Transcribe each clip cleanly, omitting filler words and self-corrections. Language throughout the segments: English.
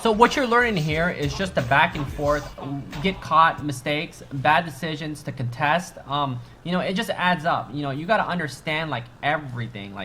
So what you're learning here is just the back and forth, get caught, mistakes, bad decisions to contest. You know, it just adds up. You know, you got to understand like everything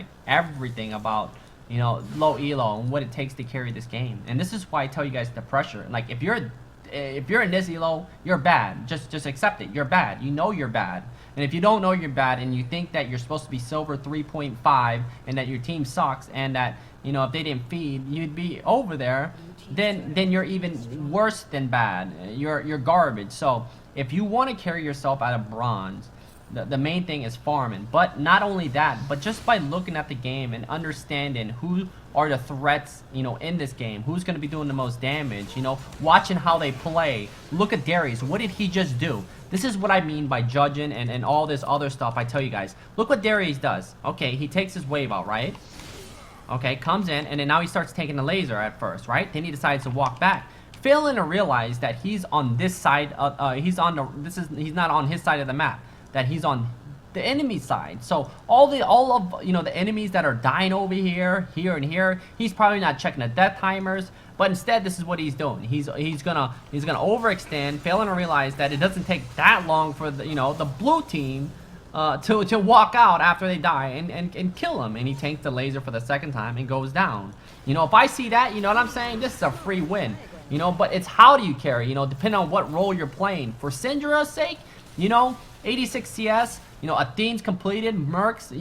about, you know, low elo and what it takes to carry this game. And this is why I tell you guys the pressure. Like if you're in this elo, you're bad. Just accept it. You're bad. You know you're bad. And if you don't know you're bad and you think that you're supposed to be silver 3.5 and that your team sucks and that, you know, if they didn't feed, you'd be over there, then you're even worse than bad. You're garbage. So if you want to carry yourself out of bronze, the main thing is farming. But not only that, but just by looking at the game and understanding who are the threats, you know, in this game, who's going to be doing the most damage, you know, watching how they play. Look at Darius. What did he just do? This is what I mean by judging and all this other stuff I tell you guys. Look what Darius does. Okay, he takes his wave out, right? Okay, comes in, and then now he starts taking the laser at first, right? Then he decides to walk back, failing to realize that he's on this side. He's not on his side of the map. That he's on the enemy side. So all of you know the enemies that are dying over here, and here, he's probably not checking the death timers. But instead, this is what he's doing. He's gonna overextend, failing to realize that it doesn't take that long for the blue team to walk out after they die and kill him. And he tanks the laser for the second time and goes down. You know, if I see that, you know what I'm saying? This is a free win. You know, but it's how do you carry? You know, depending on what role you're playing. For Syndra's sake, you know, 86 CS. You know, Athene's completed. Merc's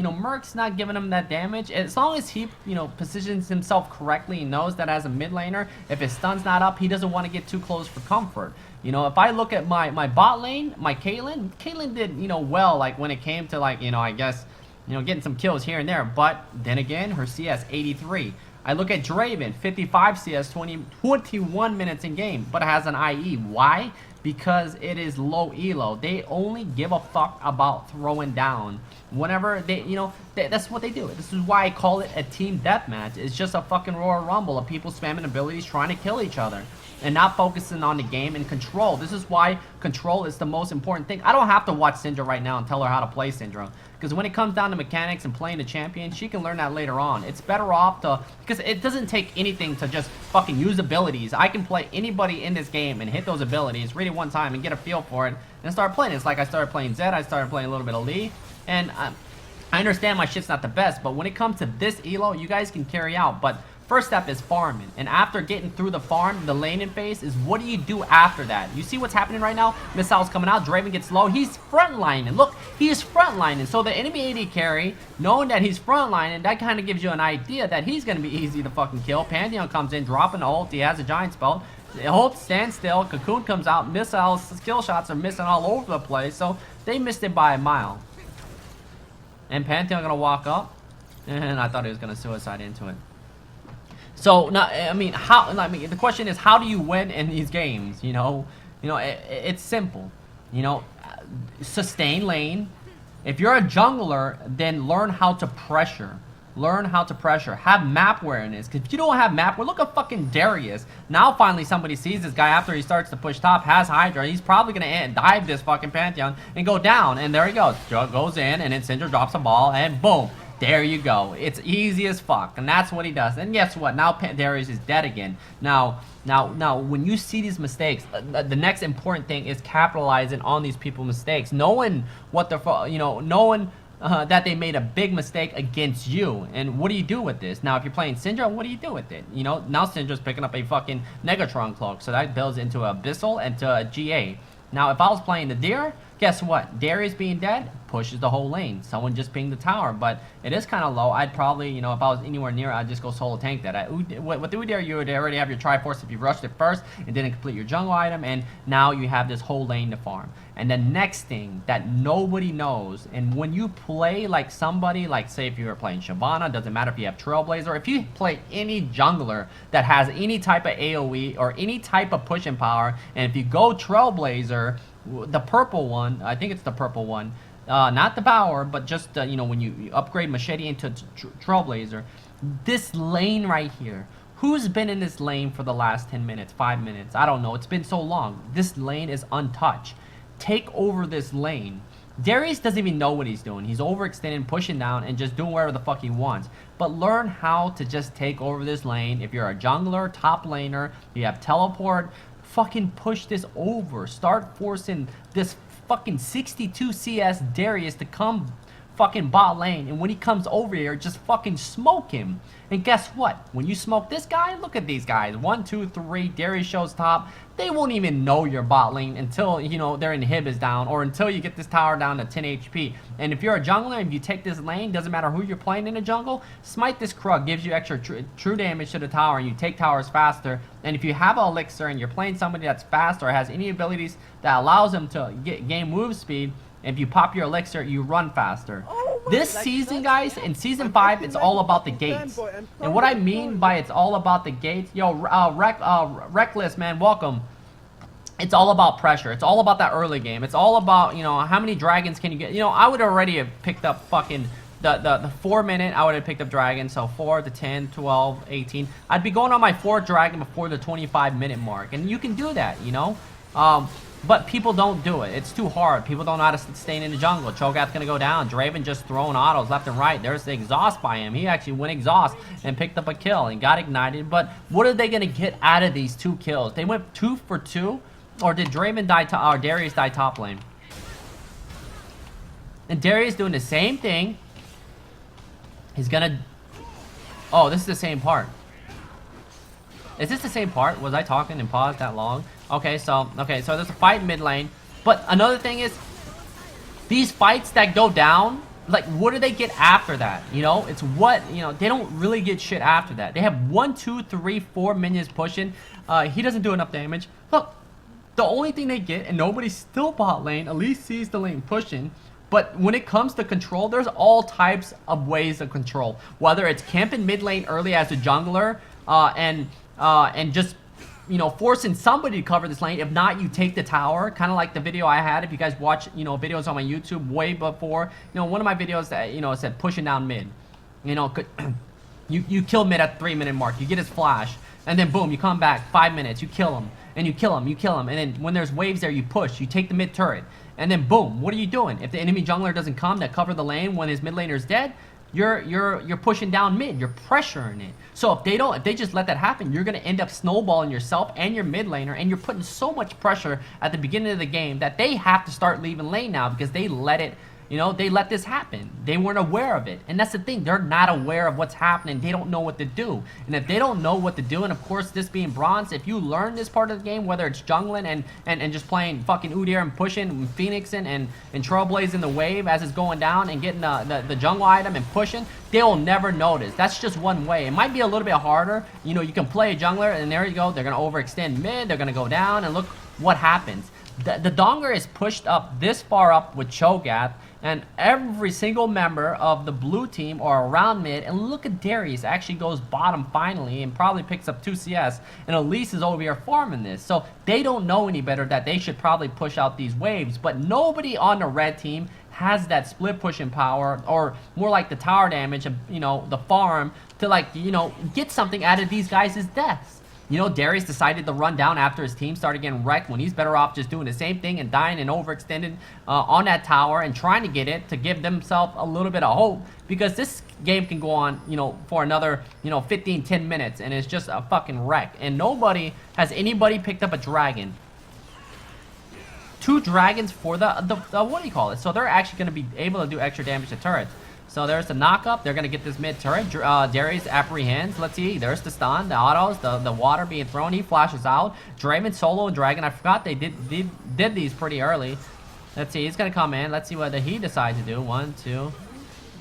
not giving him that damage. As long as he, you know, positions himself correctly and knows that as a mid laner, if his stun's not up, he doesn't want to get too close for comfort. You know, if I look at my bot lane, my Caitlyn did, you know, well, like when it came to like, you know, I guess, you know, getting some kills here and there. But then again, her CS 83. I look at Draven, 55 CS, 21 minutes in game, but it has an IE. Why? Because it is low elo. They only give a fuck about throwing down whenever they, you know, that's what they do. This is why I call it a team deathmatch. It's just a fucking Royal Rumble of people spamming abilities trying to kill each other and not focusing on the game and control. This is why control is the most important thing. I don't have to watch Syndra right now and tell her how to play Syndra, because when it comes down to mechanics and playing the champion, she can learn that later on. It's better off to, because it doesn't take anything to just fucking use abilities. I can play anybody in this game and hit those abilities, read it one time and get a feel for it and start playing. It's like I started playing Zed, I started playing a little bit of Lee, and I understand my shit's not the best, but when it comes to this elo, you guys can carry out. But first step is farming, and after getting through the farm, the laning phase is what do you do after that? You see what's happening right now? Missiles coming out, Draven gets low, he's frontlining. Look, he is frontlining. So the enemy AD carry, knowing that he's frontlining, that kind of gives you an idea that he's going to be easy to fucking kill. Pantheon comes in, dropping the ult, he has a giant spell. Ult stands still, Cocoon comes out, missiles, skill shots are missing all over the place, so they missed it by a mile. And Pantheon gonna walk up, and I thought he was gonna suicide into it. So now, I mean, the question is, how do you win in these games? You know, it's simple. You know, sustain lane. If you're a jungler, then learn how to pressure. Learn how to pressure. Have map awareness. Because if you don't have map, look at fucking Darius. Now finally somebody sees this guy after he starts to push top, has Hydra. He's probably going to dive this fucking Pantheon and go down. And there he goes. Goes in, and then Syndra drops a ball, and boom. There you go. It's easy as fuck. And that's what he does. And guess what? Now Darius is dead again. Now, when you see these mistakes, the next important thing is capitalizing on these people's mistakes. Knowing what they're, you know, knowing that they made a big mistake against you. And what do you do with this? Now, if you're playing Syndra, what do you do with it? You know, now Syndra's picking up a fucking Negatron cloak. So that builds into Abyssal and to a GA. Now, if I was playing the Deer, guess what? Darius being dead pushes the whole lane. Someone just pinged the tower, but it is kind of low. I'd probably, you know, if I was anywhere near, I'd just go solo tank that. With the Udyr, you would already have your Triforce if you rushed it first and didn't complete your jungle item, and now you have this whole lane to farm. And the next thing that nobody knows, and when you play like somebody, like say if you were playing Shyvana, doesn't matter if you have Trailblazer, if you play any jungler that has any type of AoE or any type of pushing power, and if you go Trailblazer, the purple one, I think it's the purple one, not the Bower, but just you know, when you upgrade Machete into Trailblazer, this lane right here, who's been in this lane for the last 10 minutes, 5 minutes? I don't know. It's been so long. This lane is untouched. Take over this lane. Darius doesn't even know what he's doing. He's overextending, pushing down, and just doing whatever the fuck he wants. But learn how to just take over this lane. If you're a jungler, top laner, you have teleport, fucking push this over. Start forcing this fucking 62 CS Darius to come fucking bot lane, and when he comes over here, just fucking smoke him. And guess what? When you smoke this guy, look at these guys. 1, 2, 3, Darius shows top. They won't even know your bot lane until, you know, their inhib is down, or until you get this tower down to 10 HP. And if you're a jungler, if you take this lane, doesn't matter who you're playing in the jungle, smite this Krug, gives you extra true damage to the tower, and you take towers faster. And if you have an elixir and you're playing somebody that's fast or has any abilities that allows them to gain move speed, if you pop your elixir, you run faster. This season, guys, in Season 5, it's all about the gates. And what I mean by it's all about the gates, yo, Reckless, man, welcome. It's all about pressure. It's all about that early game. It's all about, you know, how many dragons can you get. You know, I would already have picked up fucking the 4 minute, I would have picked up dragons. So 4 to 10, 12, 18. I'd be going on my 4th dragon before the 25-minute mark. And you can do that, you know. But people don't do it. It's too hard. People don't know how to stay in the jungle. Cho'Gath's gonna go down. Draven just throwing autos left and right. There's the exhaust by him. He actually went exhaust and picked up a kill and got ignited. But what are they gonna get out of these 2 kills? They went 2 for 2, or did Draven die or Darius die top lane? And Darius doing the same thing. He's gonna. Oh, this is the same part. Is this the same part? Was I talking and paused that long? Okay, so there's a fight mid lane. But another thing is, these fights that go down, like, what do they get after that? You know, it's what, you know, they don't really get shit after that. They have 1, 2, 3, 4 minions pushing. He doesn't do enough damage. Look, the only thing they get, and nobody's still bot lane, at least sees the lane pushing. But when it comes to control, there's all types of ways of control. Whether it's camping mid lane early as a jungler, and just, you know, forcing somebody to cover this lane. If not, you take the tower, kind of like the video I had. If you guys watch, you know, videos on my YouTube way before, you know, one of my videos that, you know, said pushing down mid. You know, you kill mid at the 3-minute mark. You get his flash, and then boom, you come back 5 minutes. You kill him, and you kill him, and then when there's waves there, you push. You take the mid turret, and then boom, what are you doing? If the enemy jungler doesn't come to cover the lane when his mid laner is dead, you're pushing down mid, you're pressuring it. So if they just let that happen, you're gonna end up snowballing yourself and your mid laner, and you're putting so much pressure at the beginning of the game that they have to start leaving lane now because they let it, you know, they let this happen. They weren't aware of it. And that's the thing, they're not aware of what's happening. They don't know what to do. And if they don't know what to do, and of course this being bronze, if you learn this part of the game, whether it's jungling and just playing fucking Udyr and pushing and phoenixing and trailblazing the wave as it's going down and getting the jungle item and pushing, they'll never notice. That's just one way. It might be a little bit harder. You know, you can play a jungler and there you go, they're gonna overextend mid, they're gonna go down, and look what happens. The Donger is pushed up this far up with Cho'Gath, and every single member of the blue team are around mid, and look at Darius actually goes bottom finally and probably picks up 2 CS, and Elise is over here farming this. So they don't know any better that they should probably push out these waves, but nobody on the red team has that split pushing power, or more like the tower damage of, you know, the farm to, like, you know, get something out of these guys' deaths. You know, Darius decided to run down after his team started getting wrecked when he's better off just doing the same thing and dying and overextended on that tower and trying to get it to give themselves a little bit of hope, because this game can go on, you know, for another, you know, 15, 10 minutes, and it's just a fucking wreck. And nobody has anybody picked up a dragon. 2 dragons for the what do you call it? So they're actually going to be able to do extra damage to turrets. So there's the knock-up. They're going to get this mid turret. Darius apprehends. Let's see. There's the stun, the autos, the water being thrown. He flashes out. Draven, Solo, and Dragon. I forgot they did these pretty early. Let's see. He's going to come in. Let's see what he decides to do. 1, 2.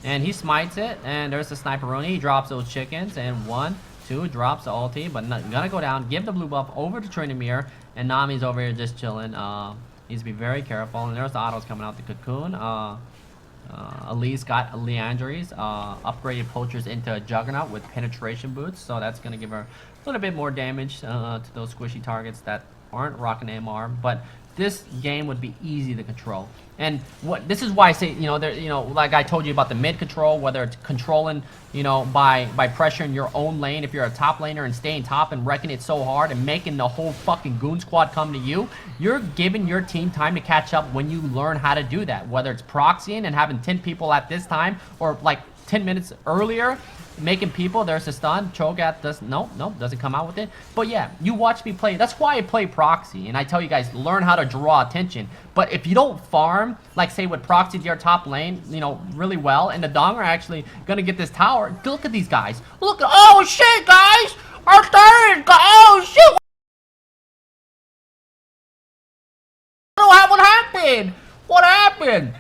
And he smites it. And there's the Sniperoni. He drops those chickens. And 1, 2. Drops the ulti. But going to go down. Give the blue buff over to Tryndamere. And Nami's over here just chilling. Needs to be very careful. And there's the autos coming out the cocoon. Elise got Leandries, upgraded poachers into a Juggernaut with penetration boots, so that's going to give her a little bit more damage to those squishy targets that aren't rocking AMR, but this game would be easy to control. And this is why I say, like I told you about the mid control, whether it's controlling, by pressuring your own lane, if you're a top laner and staying top and wrecking it so hard and making the whole fucking goon squad come to you, you're giving your team time to catch up when you learn how to do that. Whether it's proxying and having 10 people at this time, or like 10 minutes earlier, making people, there's a stun. Cho'Gath doesn't come out with it. But yeah, you watch me play. That's why I play proxy, and I tell you guys, learn how to draw attention. But if you don't farm, like say with proxy to your top lane, really well, and the Dong are actually gonna get this tower, look at these guys. Look at, oh shit, guys, our third, oh shit. What happened? What happened?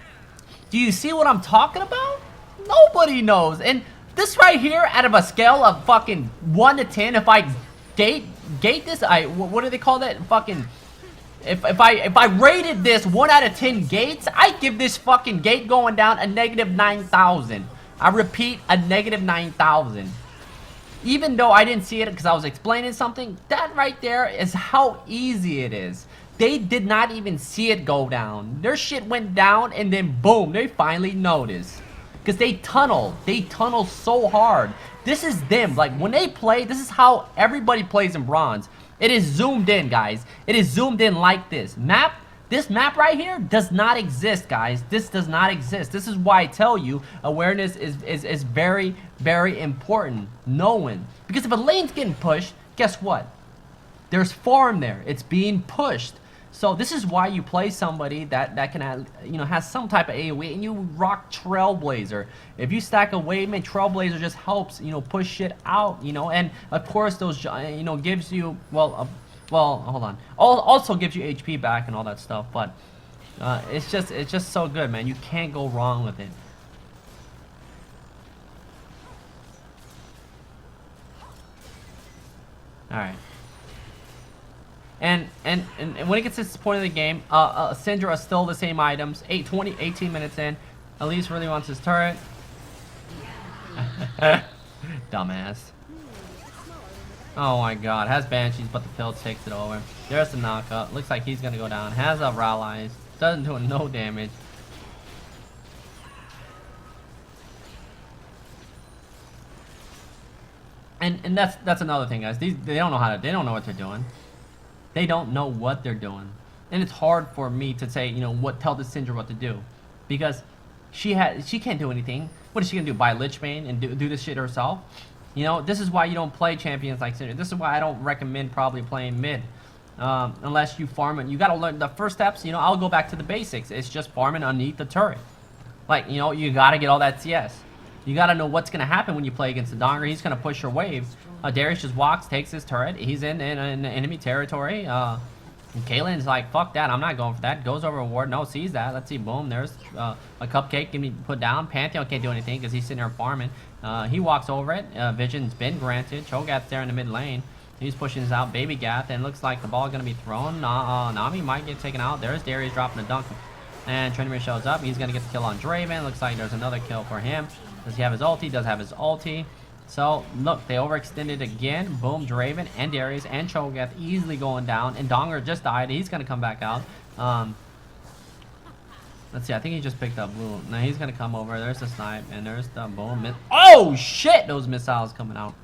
Do you see what I'm talking about? Nobody knows. And this right here, out of a scale of fucking 1 to 10, if I gate this, what do they call that? Fucking, if I rated this 1 out of 10 gates, I give this fucking gate going down a negative 9,000. I repeat, a negative 9,000. Even though I didn't see it because I was explaining something, that right there is how easy it is. They did not even see it go down. Their shit went down and then boom, they finally noticed. Because they tunnel so hard. This is them. Like when they play, this is how everybody plays in bronze. It is zoomed in, guys. It is zoomed in like this. This map right here does not exist, guys. This does not exist. This is why I tell you awareness is very, very important. Knowing. Because if a lane's getting pushed, guess what? There's farm there. It's being pushed. So this is why you play somebody that can have, has some type of AoE, and you rock Trailblazer. If you stack a wave, man, Trailblazer just helps, push shit out, and of course those, gives you, well, hold on, also gives you HP back and all that stuff, but it's just so good, man. You can't go wrong with it. All right. And when it gets to this point of the game, Syndra is still the same items. 18 minutes in. Elise really wants his turret. Dumbass. Oh my god. Has Banshees, but the pill takes it over. There's the knockup. Looks like he's gonna go down. Has a Rallies. Doesn't do no damage. And that's another thing, guys. They don't know what they're doing. They don't know what they're doing, and it's hard for me to say, tell the Syndra what to do, because she can't do anything. What is she gonna do? Buy Lichbane and do this shit herself? This is why you don't play champions like Syndra. This is why I don't recommend probably playing mid, unless you farm it. You gotta learn the first steps. I'll go back to the basics. It's just farming underneath the turret. Like you gotta get all that CS. You gotta know what's gonna happen when you play against the Donger. He's gonna push your wave. Darius just walks, takes his turret. He's in enemy territory. And Kaylin's like, fuck that, I'm not going for that. Goes over a ward. No, sees that. Let's see, boom. There's a cupcake can be put down. Pantheon can't do anything because he's sitting there farming. He walks over it. Vision's been granted. Cho'Gath's there in the mid lane. He's pushing this out. Baby Gath, and looks like the ball is gonna be thrown. Nami might get taken out. There's Darius dropping a dunk. And Trinity shows up. He's gonna get the kill on Draven. Looks like there's another kill for him. Does he have his ulti? Does have his ulti. So, look, they overextended again. Boom, Draven and Darius and Cho'Gath easily going down. And Donger just died. He's going to come back out. Let's see. I think he just picked up blue. Now he's going to come over. There's the snipe. And there's the boom. Oh, shit! Those missiles coming out.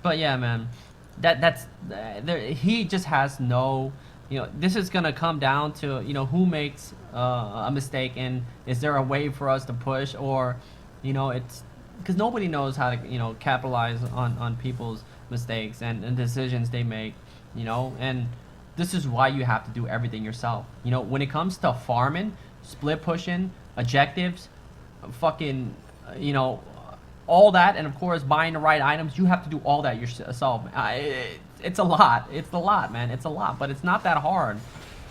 But, yeah, man. He just has no... this is going to come down to, who makes a mistake, and is there a way for us to push, or, it's because nobody knows how to, capitalize on people's mistakes and decisions they make, and this is why you have to do everything yourself. When it comes to farming, split pushing, objectives, fucking, all that, and of course buying the right items, you have to do all that yourself. It's a lot. It's a lot, man. It's a lot, but it's not that hard.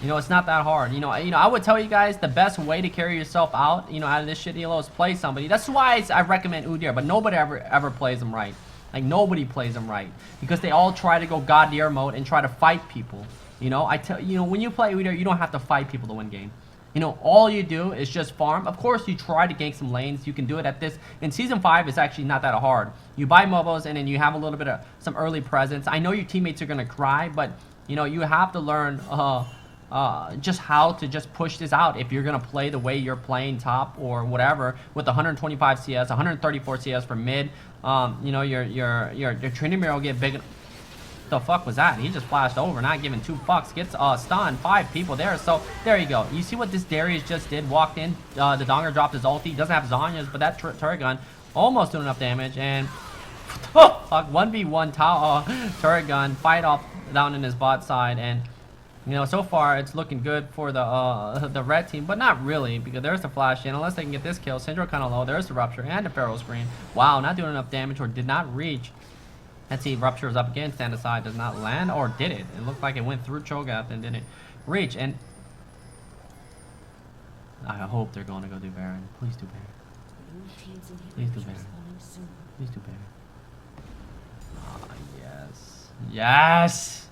It's not that hard. I would tell you guys the best way to carry yourself out, out of this shit, is play somebody. That's why I recommend Udyr, but nobody ever plays them right. Like, nobody plays them right, because they all try to go God tier mode and try to fight people. I tell when you play Udyr, you don't have to fight people to win game. You know, all you do is just farm. Of course, you try to gank some lanes. You can do it at this. In Season 5, it's actually not that hard. You buy mobos, and then you have a little bit of some early presence. I know your teammates are going to cry, but, you know, you have to learn just how to just push this out if you're going to play the way you're playing top or whatever with 125 CS, 134 CS for mid. You know, your Trinity mirror will get big. The fuck was that? He just flashed over, not giving 2 fucks. Gets stunned. 5 people there. So there you go. You see what this Darius just did? Walked in. The Donger dropped his ulti. He doesn't have Zanya's, but that turret gun almost doing enough damage. And fuck, 1v1 turret gun fight off down in his bot side. And you know, so far it's looking good for the red team, but not really, because there's the flash in. Unless they can get this kill. Syndra kind of low. There's the rupture and the Pharaoh screen. Wow, not doing enough damage, or did not reach. Let's see, Rupture is up again, stand aside, does not land, or did it? It looked like it went through Cho'Gath and didn't reach, and I hope they're going to go do Baron. Please do Baron. Please do Baron. Please do Baron. Ah, yes. Yes!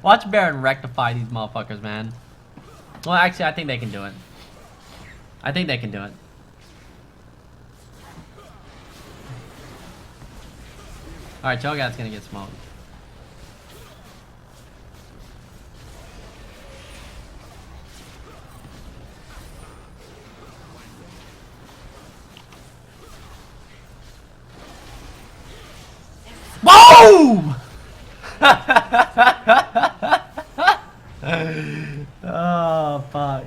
Watch Baron rectify these motherfuckers, man. Well, actually, I think they can do it. I think they can do it. Alright, Cho'Gath's gonna get smoked. Boom! Oh, fuck.